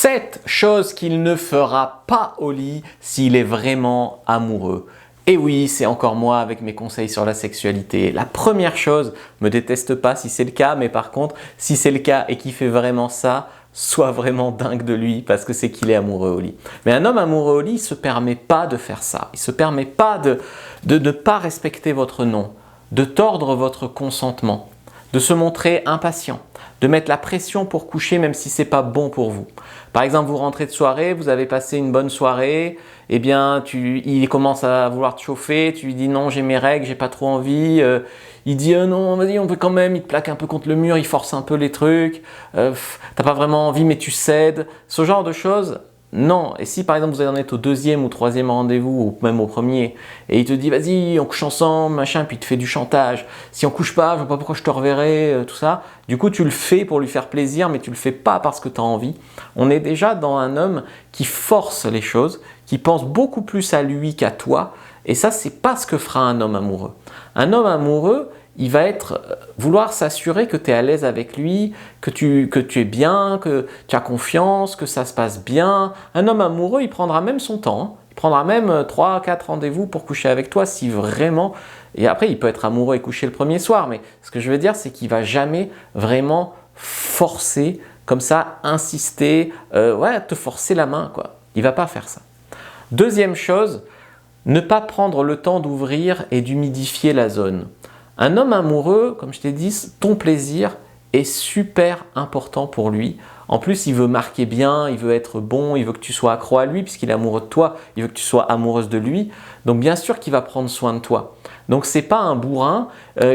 7 choses qu'il ne fera pas au lit s'il est vraiment amoureux. Et oui, c'est encore moi avec mes conseils sur la sexualité. La première chose, me déteste pas si c'est le cas, mais par contre, si c'est le cas et qu'il fait vraiment ça, sois vraiment dingue de lui parce que c'est qu'il est amoureux au lit. Mais un homme amoureux au lit, il ne se permet pas de faire ça. Il ne se permet pas de ne pas respecter votre nom, de tordre votre consentement, de se montrer impatient, de mettre la pression pour coucher même si ce n'est pas bon pour vous. Par exemple, vous rentrez de soirée, vous avez passé une bonne soirée, eh bien, il commence à vouloir te chauffer, tu lui dis non, j'ai mes règles, j'ai pas trop envie, il dit non, vas-y, on peut quand même, il te plaque un peu contre le mur, il force un peu les trucs, t'as pas vraiment envie mais tu cèdes, ce genre de choses. Non, et si par exemple vous en êtes au 2e ou 3e rendez-vous ou même au 1er et il te dit vas-y on couche ensemble machin puis il te fait du chantage, si on couche pas je vois pas pourquoi je te reverrai, tout ça, du coup tu le fais pour lui faire plaisir mais tu le fais pas parce que tu as envie. On est déjà dans un homme qui force les choses, qui pense beaucoup plus à lui qu'à toi et ça c'est pas ce que fera un homme amoureux. Un homme amoureux il va vouloir s'assurer que tu es à l'aise avec lui, que tu es bien, que tu as confiance, que ça se passe bien. Un homme amoureux, il prendra même son temps. Hein. Il prendra même 3 4 rendez-vous pour coucher avec toi si vraiment… Et après, il peut être amoureux et coucher le premier soir. Mais ce que je veux dire, c'est qu'il ne va jamais vraiment forcer, comme ça, insister, te forcer la main, quoi. Il ne va pas faire ça. Deuxième chose, ne pas prendre le temps d'ouvrir et d'humidifier la zone. Un homme amoureux, comme je t'ai dit, ton plaisir est super important pour lui. En plus, il veut marquer bien, il veut être bon, il veut que tu sois accro à lui puisqu'il est amoureux de toi, il veut que tu sois amoureuse de lui. Donc bien sûr qu'il va prendre soin de toi. Donc ce n'est pas un bourrin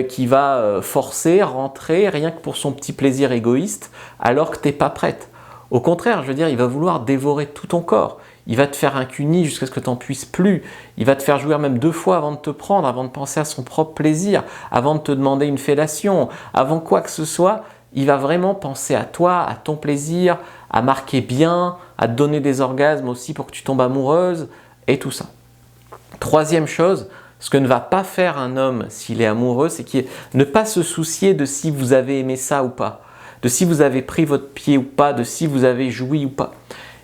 qui va forcer, rentrer, rien que pour son petit plaisir égoïste alors que tu n'es pas prête. Au contraire, je veux dire, il va vouloir dévorer tout ton corps. Il va te faire un cuni jusqu'à ce que tu n'en puisses plus. Il va te faire jouir même 2 fois avant de te prendre, avant de penser à son propre plaisir, avant de te demander une fellation, avant quoi que ce soit. Il va vraiment penser à toi, à ton plaisir, à marquer bien, à te donner des orgasmes aussi pour que tu tombes amoureuse et tout ça. Troisième chose, ce que ne va pas faire un homme s'il est amoureux, c'est ne pas se soucier de si vous avez aimé ça ou pas, de si vous avez pris votre pied ou pas, de si vous avez joui ou pas.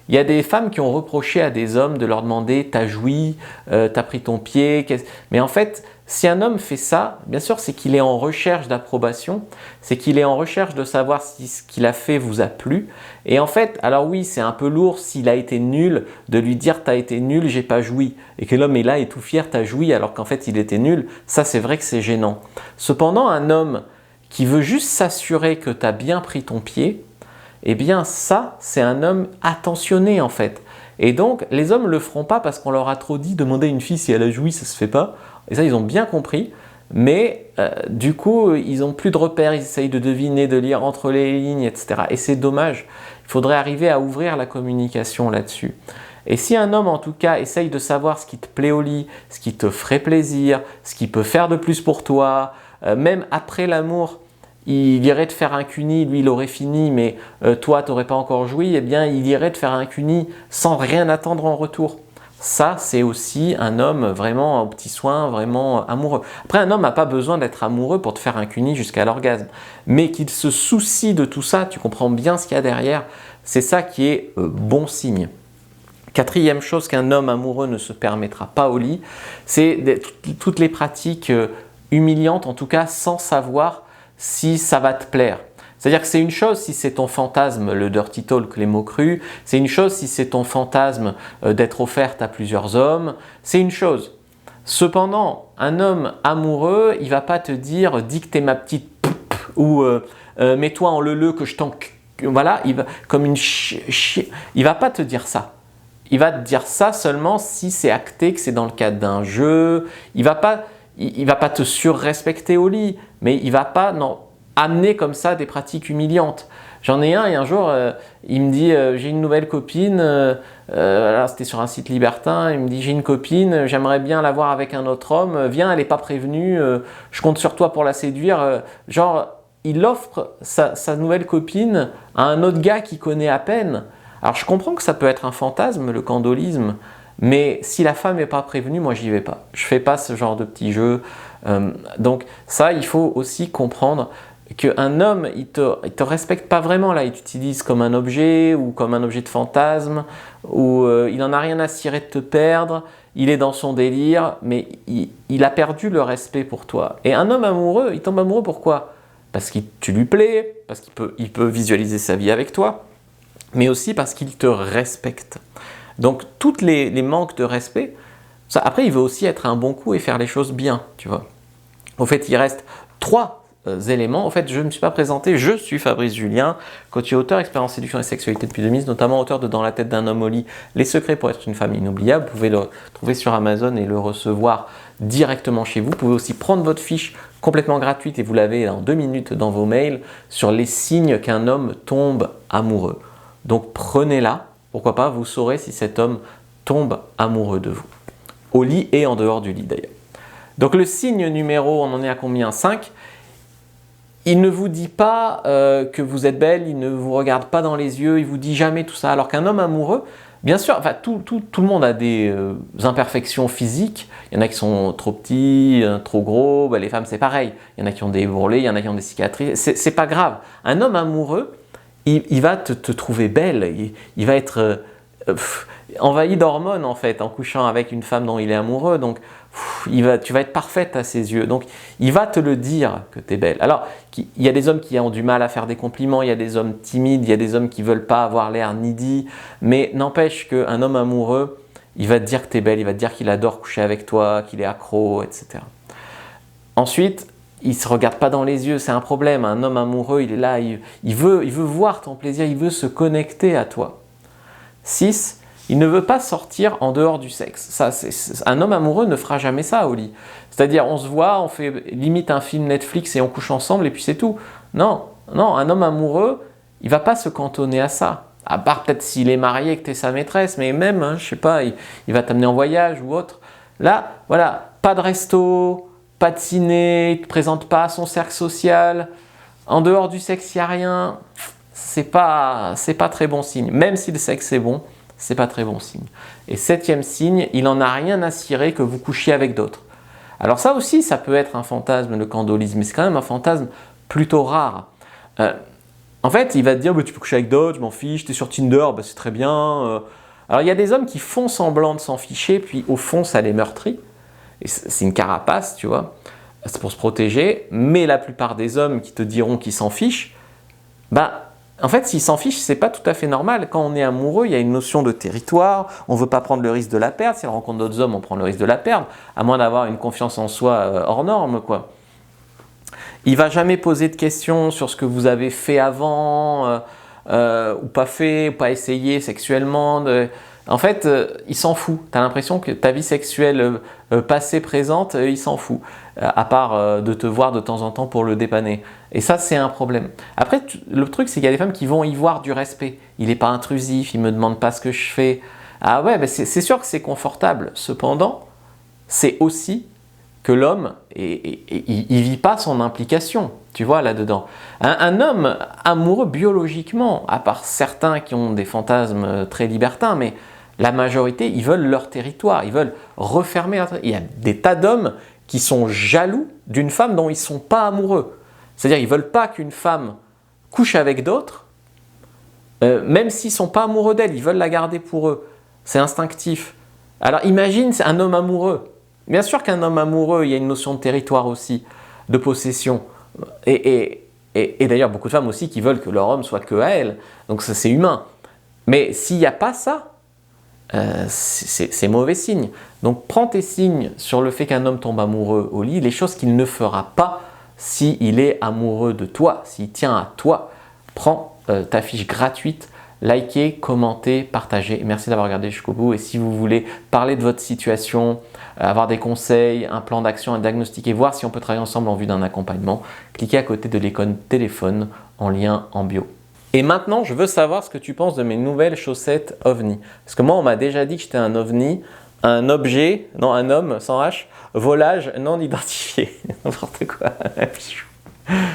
Il y a des femmes qui ont reproché à des hommes de leur demander « t'as joui, t'as pris ton pied ?» Mais en fait, si un homme fait ça, bien sûr, c'est qu'il est en recherche d'approbation, c'est qu'il est en recherche de savoir si ce qu'il a fait vous a plu. Et en fait, alors oui, c'est un peu lourd s'il a été nul de lui dire « t'as été nul, j'ai pas joui » et que l'homme est là et tout fier « t'as joui » alors qu'en fait il était nul. Ça, c'est vrai que c'est gênant. Cependant, un homme qui veut juste s'assurer que tu as bien pris ton pied, eh bien ça, c'est un homme attentionné en fait. Et donc, les hommes ne le feront pas parce qu'on leur a trop dit, demander à une fille si elle a joui, ça ne se fait pas. Et ça, ils ont bien compris. Mais du coup, ils n'ont plus de repères, ils essayent de deviner, de lire entre les lignes, etc. Et c'est dommage. Il faudrait arriver à ouvrir la communication là-dessus. Et si un homme, en tout cas, essaye de savoir ce qui te plaît au lit, ce qui te ferait plaisir, ce qu'il peut faire de plus pour toi, même après l'amour, il irait te faire un cuni, lui il aurait fini, mais toi tu n'aurais pas encore joui, eh bien il irait te faire un cuni sans rien attendre en retour. Ça, c'est aussi un homme vraiment aux petits soins, vraiment amoureux. Après, un homme n'a pas besoin d'être amoureux pour te faire un cuni jusqu'à l'orgasme, mais qu'il se soucie de tout ça, tu comprends bien ce qu'il y a derrière, c'est ça qui est bon signe. Quatrième chose qu'un homme amoureux ne se permettra pas au lit, c'est toutes les pratiques humiliantes, en tout cas sans savoir si ça va te plaire. C'est-à-dire que c'est une chose si c'est ton fantasme, le dirty talk, les mots crus, c'est une chose si c'est ton fantasme d'être offerte à plusieurs hommes, c'est une chose. Cependant, un homme amoureux, il ne va pas te dire « dis que t'es ma petite poupe » ou « mets-toi en le que je t'en… » Voilà, il va, comme une il va pas te dire ça. Il va te dire ça seulement si c'est acté que c'est dans le cadre d'un jeu. Il va pas te surrespecter au lit, mais il va pas amener comme ça des pratiques humiliantes. J'en ai un et un jour, il me dit j'ai une nouvelle copine, alors c'était sur un site libertin, il me dit j'ai une copine, j'aimerais bien la voir avec un autre homme, viens, elle n'est pas prévenue, je compte sur toi pour la séduire. Genre, il offre sa nouvelle copine à un autre gars qu'il connaît à peine. Alors je comprends que ça peut être un fantasme, le candolisme, mais si la femme n'est pas prévenue, moi j'y vais pas. Je fais pas ce genre de petits jeux. Donc ça, il faut aussi comprendre qu'un homme, il te respecte pas vraiment, là, il t'utilise comme un objet ou comme un objet de fantasme, ou il en a rien à cirer de te perdre, il est dans son délire, mais il a perdu le respect pour toi. Et un homme amoureux, il tombe amoureux pourquoi? Parce que tu lui plais, parce qu'il peut visualiser sa vie avec toi, mais aussi parce qu'il te respecte. Donc, toutes les manques de respect, ça, après, il veut aussi être un bon coup et faire les choses bien, tu vois. Au fait, il reste 3 éléments. En fait, je ne me suis pas présenté, je suis Fabrice Julien, coach et auteur, expérience séduction et sexualité depuis 2010, notamment auteur de Dans la tête d'un homme au lit, les secrets pour être une femme inoubliable. Vous pouvez le trouver sur Amazon et le recevoir directement chez vous. Vous pouvez aussi prendre votre fiche complètement gratuite et vous l'avez en 2 minutes dans vos mails sur les signes qu'un homme tombe amoureux. Donc prenez-la, pourquoi pas, vous saurez si cet homme tombe amoureux de vous. Au lit et en dehors du lit d'ailleurs. Donc le signe numéro, on en est à combien? 5. Il ne vous dit pas que vous êtes belle, il ne vous regarde pas dans les yeux, il vous dit jamais tout ça. Alors qu'un homme amoureux, bien sûr, enfin, tout le monde a des imperfections physiques. Il y en a qui sont trop petits, trop gros. Ben, les femmes, c'est pareil. Il y en a qui ont des bourrelets, il y en a qui ont des cicatrices. C'est pas grave. Un homme amoureux, il va te trouver belle. Il va être envahi d'hormones en fait en couchant avec une femme dont il est amoureux. Donc, tu vas être parfaite à ses yeux. Donc, il va te le dire que tu es belle. Alors, il y a des hommes qui ont du mal à faire des compliments, il y a des hommes timides, il y a des hommes qui ne veulent pas avoir l'air needy, mais n'empêche qu'un homme amoureux, il va te dire que tu es belle, il va te dire qu'il adore coucher avec toi, qu'il est accro, etc. Ensuite, il ne se regarde pas dans les yeux, c'est un problème. Un homme amoureux, il est là, il veut voir ton plaisir, il veut se connecter à toi. 6. Il ne veut pas sortir en dehors du sexe. Ça, un homme amoureux ne fera jamais ça au lit. C'est-à-dire, on se voit, on fait limite un film Netflix et on couche ensemble et puis c'est tout. Non, un homme amoureux, il ne va pas se cantonner à ça. À part peut-être s'il est marié et que tu es sa maîtresse, mais même, je ne sais pas, il va t'amener en voyage ou autre. Là, voilà, pas de resto, pas de ciné, il ne te présente pas à son cercle social. En dehors du sexe, il n'y a rien. C'est pas très bon signe. Même si le sexe est bon, c'est pas très bon signe. Et 7e signe, il n'en a rien à cirer que vous couchiez avec d'autres. Alors ça aussi, ça peut être un fantasme, le candolisme, mais c'est quand même un fantasme plutôt rare. En fait, il va te dire, tu peux coucher avec d'autres, je m'en fiche, tu es sur Tinder, c'est très bien. Alors il y a des hommes qui font semblant de s'en ficher, puis au fond, ça les meurtrit. Et c'est une carapace, tu vois. C'est pour se protéger. Mais la plupart des hommes qui te diront qu'ils s'en fichent, en fait, s'ils s'en fichent, c'est pas tout à fait normal. Quand on est amoureux, il y a une notion de territoire. On ne veut pas prendre le risque de la perdre. Si on rencontre d'autres hommes, on prend le risque de la perdre, à moins d'avoir une confiance en soi hors norme, quoi. Il va jamais poser de questions sur ce que vous avez fait avant, ou pas fait, ou pas essayé sexuellement. En fait, il s'en fout. Tu as l'impression que ta vie sexuelle passée, présente, il s'en fout. À part de te voir de temps en temps pour le dépanner. Et ça, c'est un problème. Après, le truc, c'est qu'il y a des femmes qui vont y voir du respect. Il n'est pas intrusif, il ne me demande pas ce que je fais. Ah ouais, c'est sûr que c'est confortable. Cependant, c'est aussi que l'homme, il ne vit pas son implication, tu vois, là-dedans. Un homme amoureux biologiquement, à part certains qui ont des fantasmes très libertins, mais la majorité, ils veulent leur territoire, ils veulent refermer. Il y a des tas d'hommes qui sont jaloux d'une femme dont ils ne sont pas amoureux. C'est-à-dire, ils ne veulent pas qu'une femme couche avec d'autres, même s'ils ne sont pas amoureux d'elle, ils veulent la garder pour eux. C'est instinctif. Alors imagine, c'est un homme amoureux. Bien sûr qu'un homme amoureux, il y a une notion de territoire aussi, de possession. Et d'ailleurs, beaucoup de femmes aussi qui veulent que leur homme soit que à elles. Donc ça, c'est humain. Mais s'il n'y a pas ça, c'est mauvais signe. Donc prends tes signes sur le fait qu'un homme tombe amoureux au lit, les choses qu'il ne fera pas s'il est amoureux de toi, s'il tient à toi. Prends ta fiche gratuite, likez, commentez, partagez. Merci d'avoir regardé jusqu'au bout. Et si vous voulez parler de votre situation, avoir des conseils, un plan d'action, un diagnostic et voir si on peut travailler ensemble en vue d'un accompagnement, cliquez à côté de l'icône téléphone en lien en bio. Et maintenant, je veux savoir ce que tu penses de mes nouvelles chaussettes OVNI. Parce que moi, on m'a déjà dit que j'étais un OVNI, un objet, non, un homme sans H, volage non identifié. N'importe quoi.